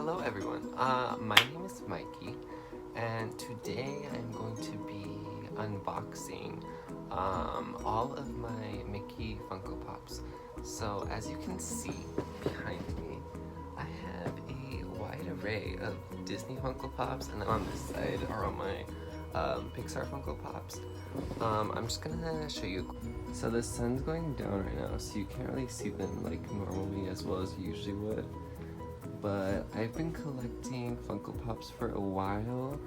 Hello everyone, my name is Mikey, and today I'm going to be unboxing all of my Mickey Funko Pops. So as you can see behind me, I have a wide array of Disney Funko Pops, and then on this side are all my Pixar Funko Pops. I'm just gonna show you. So the sun's going down right now, so you can't really see them like normally as well as you usually would. But I've been collecting Funko Pops for a while.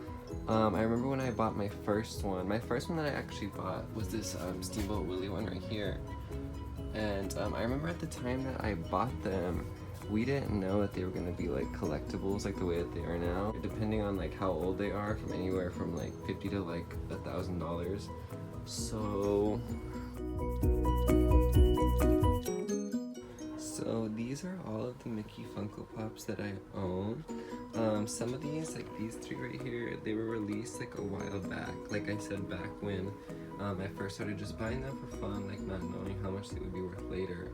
I remember when I bought my first one. My first one that I actually bought was this Steamboat Willie one right here. And I remember at the time that I bought them, we didn't know that they were gonna be like collectibles like the way that they are now. Depending on like how old they are, from anywhere from like $50 to like $1,000. So these are all of the Mickey Funko Pops that I own. Some of these, like these three right here, they were released like a while back. Like I said, back when I first started just buying them for fun, like not knowing how much they would be worth later.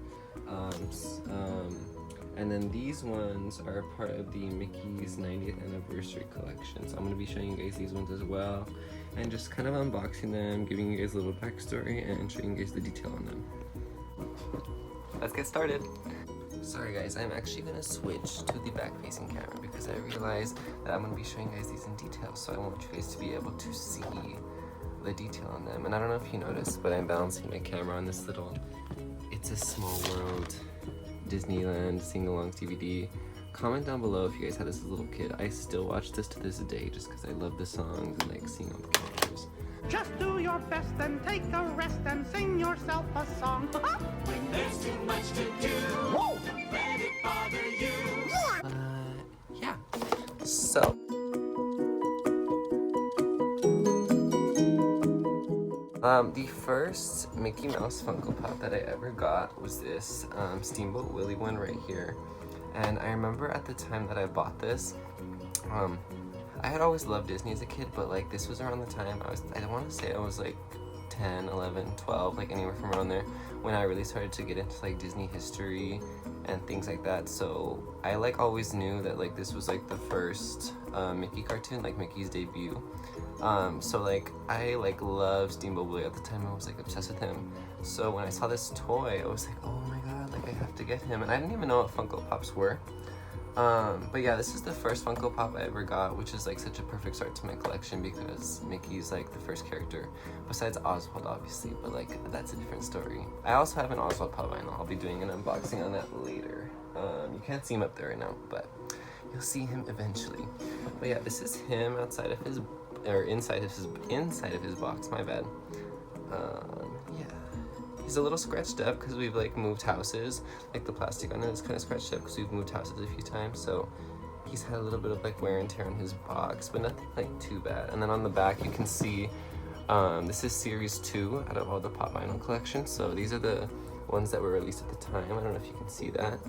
And then these ones are part of the Mickey's 90th anniversary collection. So I'm going to be showing you guys these ones as well. And just kind of unboxing them, giving you guys a little backstory, and showing you guys the detail on them. Let's get started. Sorry guys, I'm actually going to switch to the back-facing camera because I realized that I'm going to be showing you guys these in detail. So I want you guys to be able to see the detail on them. And I don't know if you noticed, but I'm balancing my camera on this little It's a Small World Disneyland sing-along DVD. Comment down below if you guys had this as a little kid. I still watch this to this day just because I love the songs and like seeing all the characters. Just do your best and take a rest and sing yourself a song. When there's too much to do, don't let it bother you. Yeah. So the first Mickey Mouse Funko Pop that I ever got was this Steamboat Willie one right here. And I remember at the time that I bought this, I had always loved Disney as a kid, but like this was around the time I want to say I was like 10, 11, 12, like anywhere from around there, when I really started to get into like Disney history and things like that. So I like always knew that like this was like the first Mickey cartoon, like Mickey's debut. So like I like loved Steamboat Willie at the time. I was like obsessed with him. So when I saw this toy, I was like, oh my god, like I have to get him. And I didn't even know what Funko Pops were. But yeah, this is the first Funko Pop I ever got, which is like such a perfect start to my collection because Mickey's like the first character, besides Oswald obviously, but like that's a different story. I also have an Oswald Pop Lionel. I'll be doing an unboxing on that later. You can't see him up there right now, but you'll see him eventually. But yeah, this is him outside of his, or inside of his box, my bad. Yeah. He's a little scratched up because we've like moved houses. Like the plastic on it is kind of scratched up because we've moved houses a few times. So he's had a little bit of like wear and tear on his box, but nothing like too bad. And then on the back you can see this is series 2 out of all the Pop Vinyl collection. So these are the ones that were released at the time. I don't know if you can see that.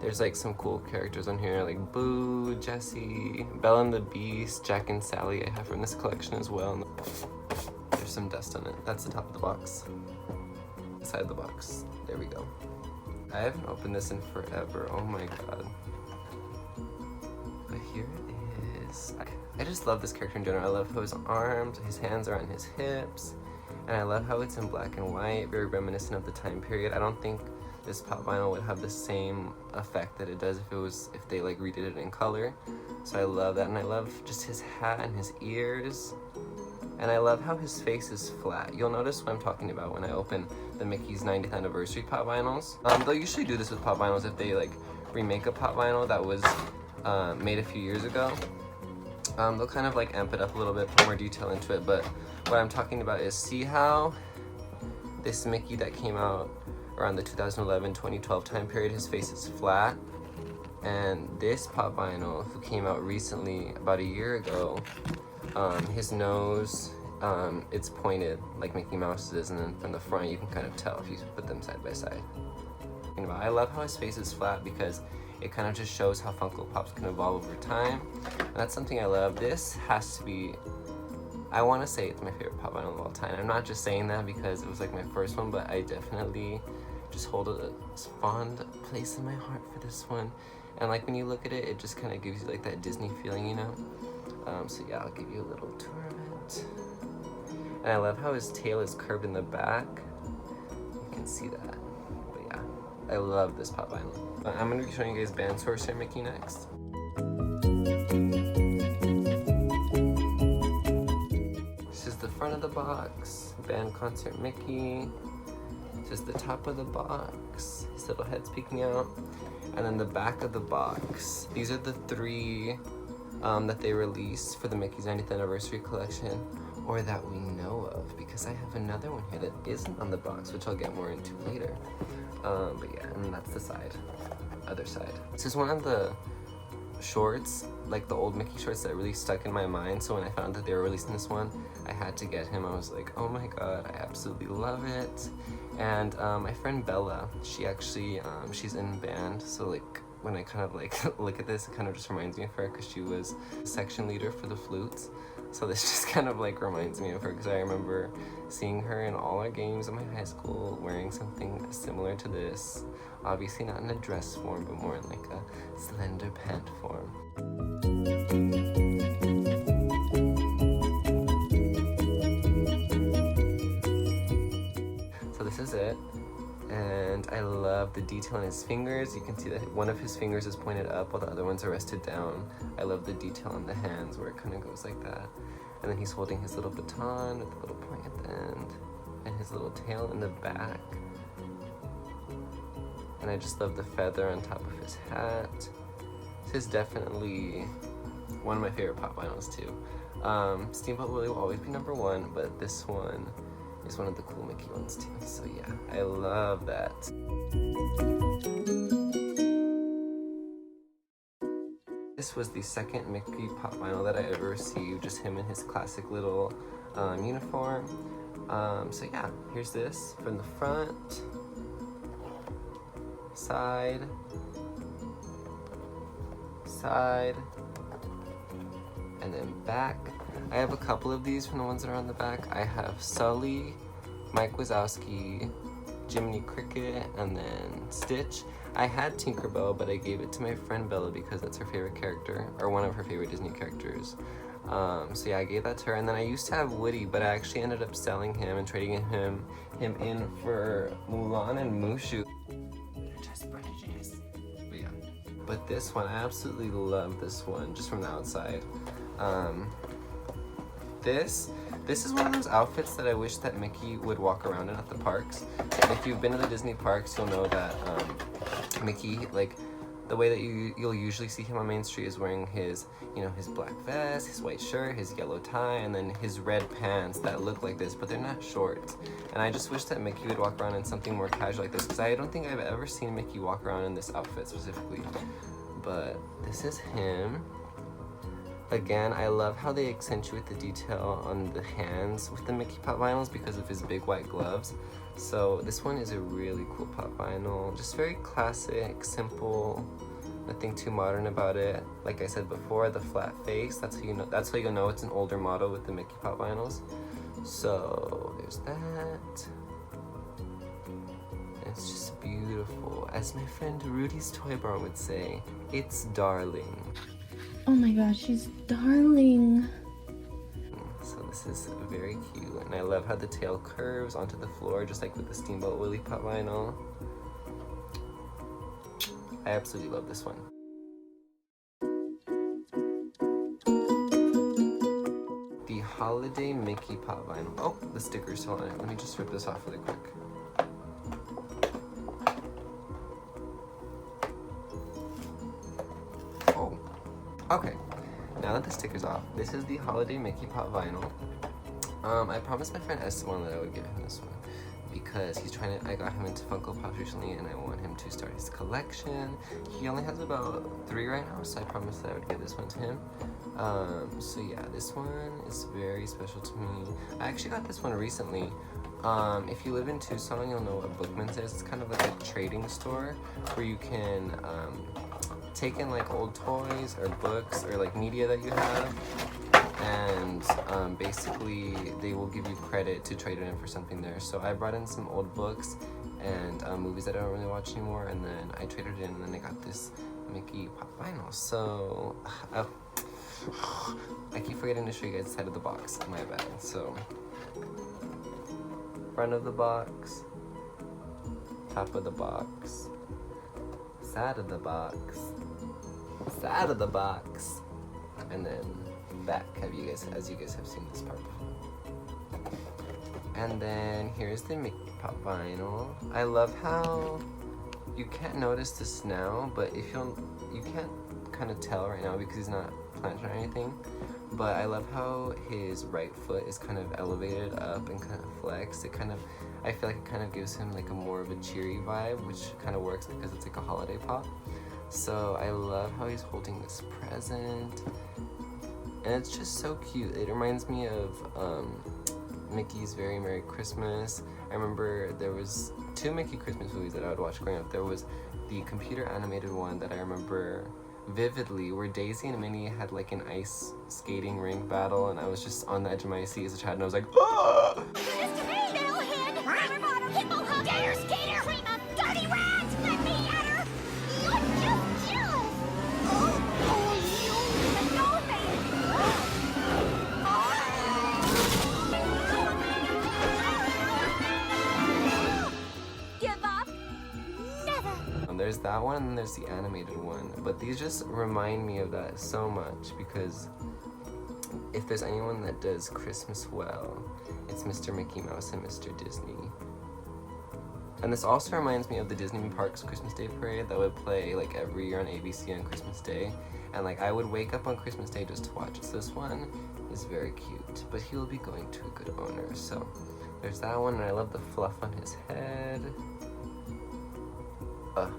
There's like some cool characters on here like Boo, Jessie, Belle and the Beast, Jack and Sally I have from this collection as well. There's some dust on it. That's the top of the box. Inside the box. There we go. I haven't opened this in forever. Oh my god. But here it is. I just love this character in general. I love how his arms, his hands are on his hips. And I love how it's in black and white, very reminiscent of the time period. I don't think this Pop Vinyl would have the same effect that it does if they like redid it in color. So I love that, and I love just his hat and his ears. And I love how his face is flat. You'll notice what I'm talking about when I open the Mickey's 90th anniversary Pop Vinyls. They'll usually do this with Pop Vinyls if they like remake a Pop Vinyl that was made a few years ago. They'll kind of like amp it up a little bit, put more detail into it. But what I'm talking about is, see how this Mickey that came out around the 2011-2012 time period, his face is flat. And this Pop Vinyl, who came out recently, about a year ago, his nose, it's pointed like Mickey Mouse's is, and then from the front you can kind of tell if you put them side by side. I love how his face is flat because it kind of just shows how Funko Pops can evolve over time. And that's something I love. This has to be, I want to say it's my favorite Pop Vinyl of all time. I'm not just saying that because it was like my first one, but I definitely just hold a fond place in my heart for this one. And like when you look at it, it just kind of gives you like that Disney feeling, you know? So yeah, I'll give you a little tour of it. And I love how his tail is curved in the back. You can see that. But yeah, I love this Pop Lionel. I'm gonna be showing you guys band Sorcerer Mickey next. This is the front of the box. Band Concert Mickey. This is the top of the box. His little head's peeking out. And then the back of the box. These are the 3 that they released for the Mickey's 90th anniversary collection, or that we know of, because I have another one here that isn't on the box, which I'll get more into later. But yeah, and that's the side, other side. This is one of the shorts, like the old Mickey shorts, that really stuck in my mind. So when I found that they were releasing this one, I had to get him. I was like, oh my god, I absolutely love it. And my friend Bella, she actually, she's in band, so like when I kind of like look at this, it kind of just reminds me of her, because she was section leader for the flutes. So this just kind of like reminds me of her, because I remember seeing her in all our games in my high school wearing something similar to this. Obviously not in a dress form, but more in like a slender pant form. So this is it. And I love the detail in his fingers. You can see that one of his fingers is pointed up while the other ones are rested down. I love the detail on the hands where it kind of goes like that. And then he's holding his little baton with the little point at the end, and his little tail in the back. And I just love the feather on top of his hat. This is definitely one of my favorite Pop Lionels too. Steamboat Willie will always be #1, but this one is one of the cool Mickey ones too. So yeah, I love that. This was the second Mickey Pop Lionel that I ever received, just him in his classic little uniform. So yeah, here's this from the front, side, and then back. I have a couple of these from the ones that are on the back. I have Sully, Mike Wazowski, Jiminy Cricket, and then Stitch. I had Tinkerbell, but I gave it to my friend Bella because that's her favorite character, or one of her favorite Disney characters. So yeah, I gave that to her. And then I used to have Woody, but I actually ended up selling him and trading him in for Mulan and Mushu. Just British. But yeah. But this one, I absolutely love this one, just from the outside. This is one of those outfits that I wish that Mickey would walk around in at the parks. If you've been to the Disney parks, you'll know that Mickey, like, the way that you'll usually see him on Main Street is wearing his, you know, his black vest, his white shirt, his yellow tie, and then his red pants that look like this, but they're not short. And I just wish that Mickey would walk around in something more casual like this, because I don't think I've ever seen Mickey walk around in this outfit specifically. But this is him. Again, I love how they accentuate the detail on the hands with the Mickey Pop Vinyls because of his big white gloves. So this one is a really cool Pop Vinyl. Just very classic, simple, nothing too modern about it. Like I said before, the flat face, that's how you know it's an older model with the Mickey Pop Vinyls. So there's that. It's just beautiful. As my friend Rudy's Toy Barn would say, it's darling. Oh my gosh, she's darling. So this is very cute, and I love how the tail curves onto the floor, just like with the Steamboat Willie Pop Lionel. I absolutely love this one. The Holiday Mickey Pop Vinyl. Oh, the sticker's still on it. Let me just rip this off really quick. Oh, okay. Now that the sticker's off, this is the Holiday Mickey Pop Vinyl. I promised my friend Esteban that I would give him this one because I got him into Funko Pops recently and I want him to start his collection. He only has about 3 right now, so I promised that I would give this one to him. So yeah, this one is very special to me. I actually got this one recently. If you live in Tucson, you'll know what Bookman's is. It's kind of like a trading store where you can take in like old toys or books or like media that you have, and basically they will give you credit to trade it in for something there. So I brought in some old books and movies that I don't really watch anymore, and then I traded in, and then I got this Mickey Pop Vinyl. So, I keep forgetting to show you guys the side of the box, my bad. So, front of the box, top of the box, side of the box, side of the box, and then back, as you guys have seen this part before. And then here's the Mickey Pop Vinyl. I love how you can't notice this now, but if you can't kind of tell right now because he's not planted or anything, but I love how his right foot is kind of elevated up and kind of flexed. I feel like it kind of gives him like a more of a cheery vibe, which kind of works because it's like a holiday pop. So I love how he's holding this present, and it's just so cute. It reminds me of Mickey's Very Merry Christmas. I remember there was 2 Mickey Christmas movies that I would watch growing up. There was the computer animated one that I remember vividly, where Daisy and Minnie had like an ice skating rink battle, and I was just on the edge of my seat as a child, and I was like, ah! There's that one, and then there's the animated one, but these just remind me of that so much, because if there's anyone that does Christmas well, it's Mr. Mickey Mouse and Mr. Disney. And this also reminds me of the Disney Parks Christmas Day Parade that would play like every year on ABC on Christmas Day, and like I would wake up on Christmas Day just to watch it. So this one is very cute, but he will be going to a good owner. So there's that one, and I love the fluff on his head.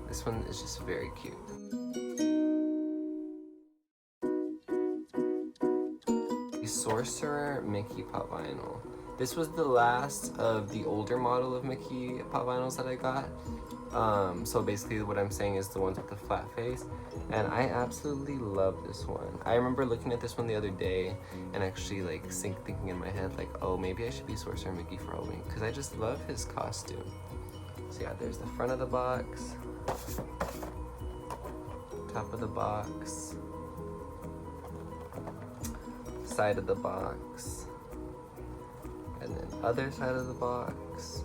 This one is just very cute. The Sorcerer Mickey Pop Vinyl. This was the last of the older model of Mickey Pop Vinyls that I got. So basically what I'm saying is the ones with the flat face. And I absolutely love this one. I remember looking at this one the other day and actually like thinking in my head like, oh, maybe I should be Sorcerer Mickey for Halloween, because I just love his costume. So yeah, there's the front of the box, top of the box, side of the box, and then other side of the box,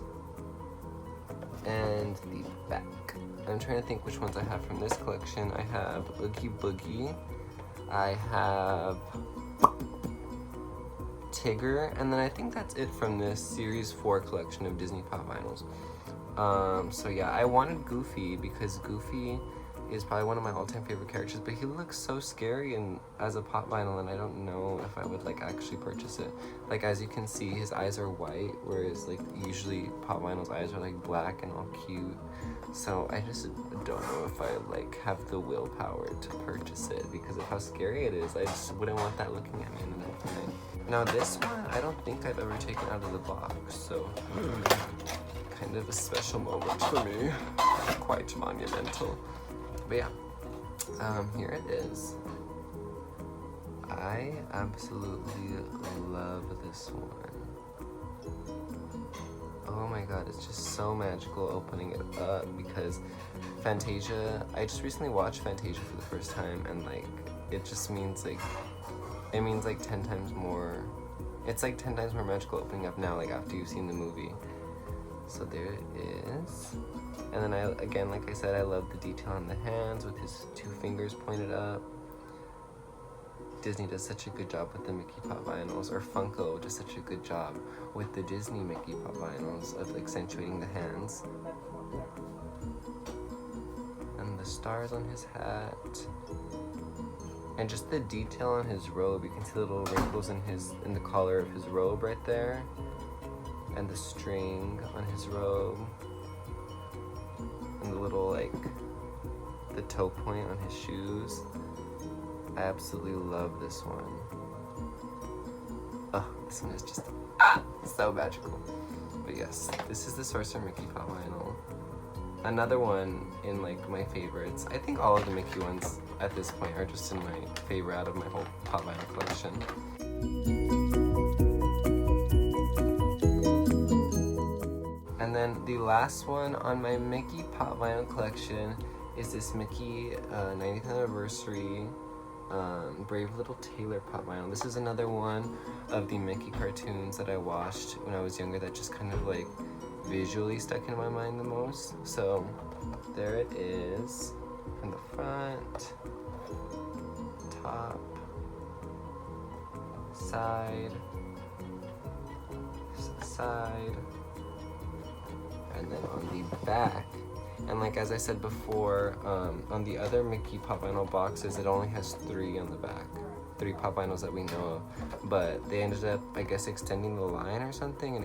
and the back. I'm trying to think which ones I have from this collection. I have Oogie Boogie, I have Tigger, and then I think that's it from this Series 4 collection of Disney Pop Vinyls. So yeah, I wanted Goofy because Goofy is probably one of my all-time favorite characters, but he looks so scary and as a pop vinyl, and I don't know if I would like actually purchase it. Like, as you can see, his eyes are white, whereas like usually pop vinyl's eyes are like black and all cute. So I just don't know if I like have the willpower to purchase it because of how scary it is. I just wouldn't want that looking at me in the night. Now this one, I don't think I've ever taken out of the box, so kind of a special moment for me. Quite monumental. But yeah, here it is. I absolutely love this one. Oh my god, it's just so magical opening it up because Fantasia, I just recently watched Fantasia for the first time, and like, it just means like, it means like 10 times more, it's like 10 times more magical opening up now, like after you've seen the movie. So there it is. And then again, like I said, I love the detail on the hands with his 2 fingers pointed up. Disney does such a good job with the Mickey Pop Vinyls, or Funko does such a good job with the Disney Mickey Pop Vinyls of accentuating the hands. And the stars on his hat. And just the detail on his robe. You can see the little wrinkles in the collar of his robe right there. And the string on his robe. And the little, like, the toe point on his shoes. I absolutely love this one. Oh, this one is just, so magical. But yes, this is the Sorcerer Mickey Pop Vinyl. Another one in, like, my favorites. I think all of the Mickey ones at this point are just in my favorite out of my whole Pop Vinyl collection. And then the last one on my Mickey Pop Lionel collection is this Mickey 90th anniversary Brave Little Tailor Pop Lionel. This is another one of the Mickey cartoons that I watched when I was younger that just kind of like visually stuck in my mind the most. So there it is from the front, top, side, and then on the back. And like as I said before, on the other Mickey Pop Vinyl boxes, it only has 3 on the back. 3 Pop Vinyls that we know of. But they ended up, I guess, extending the line or something and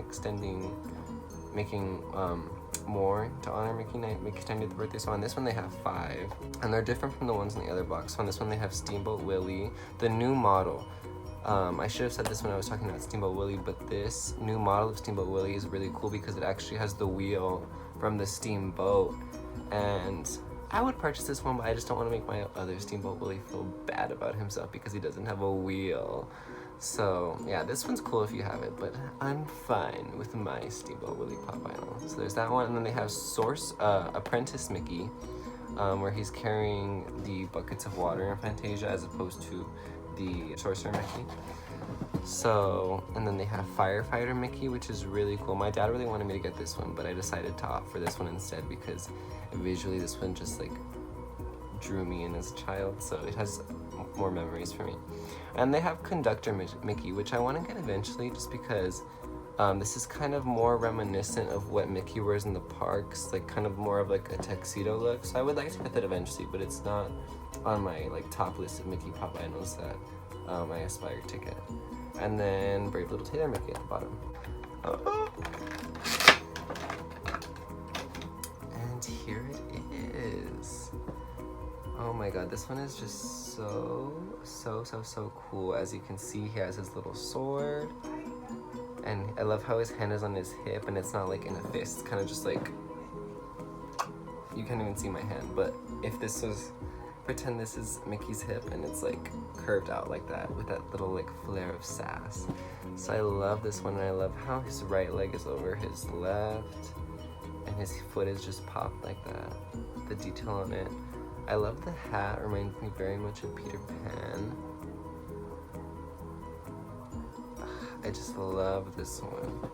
making more to honor Mickey's 90th birthday. So on this one they have 5. And they're different from the ones in the other box. So on this one they have Steamboat Willie, the new model. I should have said this when I was talking about Steamboat Willie, but this new model of Steamboat Willie is really cool because it actually has the wheel from the steamboat. And I would purchase this one, but I just don't want to make my other Steamboat Willie feel bad about himself because he doesn't have a wheel. So yeah, this one's cool if you have it, but I'm fine with my Steamboat Willie Pop Vinyl. So there's that one, and then they have Apprentice Mickey, where he's carrying the buckets of water in Fantasia as opposed to the Sorcerer Mickey. So, and then they have Firefighter Mickey, which is really cool. My dad really wanted me to get this one, but I decided to opt for this one instead because visually this one just like drew me in as a child, so it has more memories for me. And they have Conductor Mickey, which I want to get eventually just because this is kind of more reminiscent of what Mickey wears in the parks, like kind of more of like a tuxedo look. So I would like to get that eventually, but it's not on my like top list of Mickey Pop Vinyls that I aspire to get. And then Brave Little Tailor Mickey at the bottom. And here it is. Oh my god, this one is just so cool. As you can see, he has his little sword. And I love how his hand is on his hip and it's not like in a fist. It's kind of just like, you can't even see my hand, but if this was, pretend this is Mickey's hip and it's like curved out like that with that little like flare of sass. So I love this one, and I love how his right leg is over his left and his foot is just popped like that. The detail on it. I love the hat, reminds me very much of Peter Pan. I just love this one.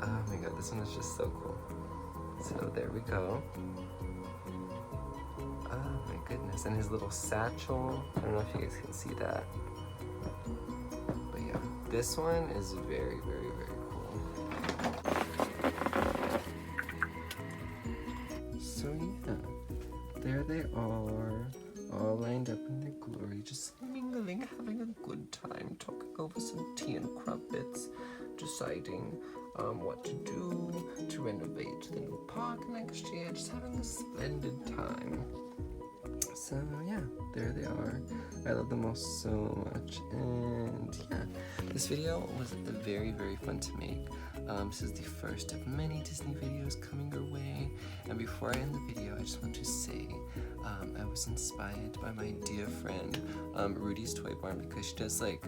Oh my god, this one is just so cool. So there we go. Oh my goodness, and his little satchel. I don't know if you guys can see that. But yeah, this one is very cool. So yeah, there they are, all lined up in their glory, just mingling, having a good time, talking over some tea and crumpets, deciding what to do to renovate the new park next year, just having a splendid time. So yeah, there they are. I love them all so much, and yeah, this video was very fun to make. This is the first of many Disney videos coming your way, and before I end the video, I just want to say I was inspired by my dear friend Rudy's Toy Barn, because she does like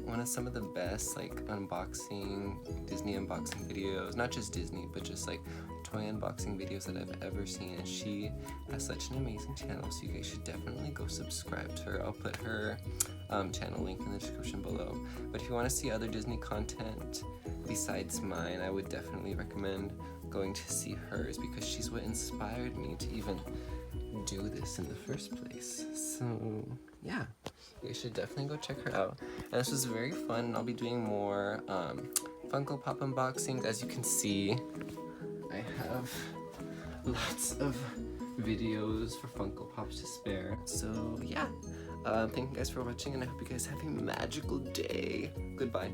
one of some of the best like Disney unboxing videos, not just Disney, but just like toy unboxing videos that I've ever seen, and she has such an amazing channel, so you guys should definitely go subscribe to her. I'll put her channel link in the description below. But if you want to see other Disney content besides mine, I would definitely recommend going to see hers, because she's what inspired me to even do this in the first place. So yeah, you should definitely go check her out. And this was very fun, and I'll be doing more Funko Pop unboxings. As you can see, I have lots of videos for Funko Pops to spare. So yeah, thank you guys for watching, and I hope you guys have a magical day. Goodbye.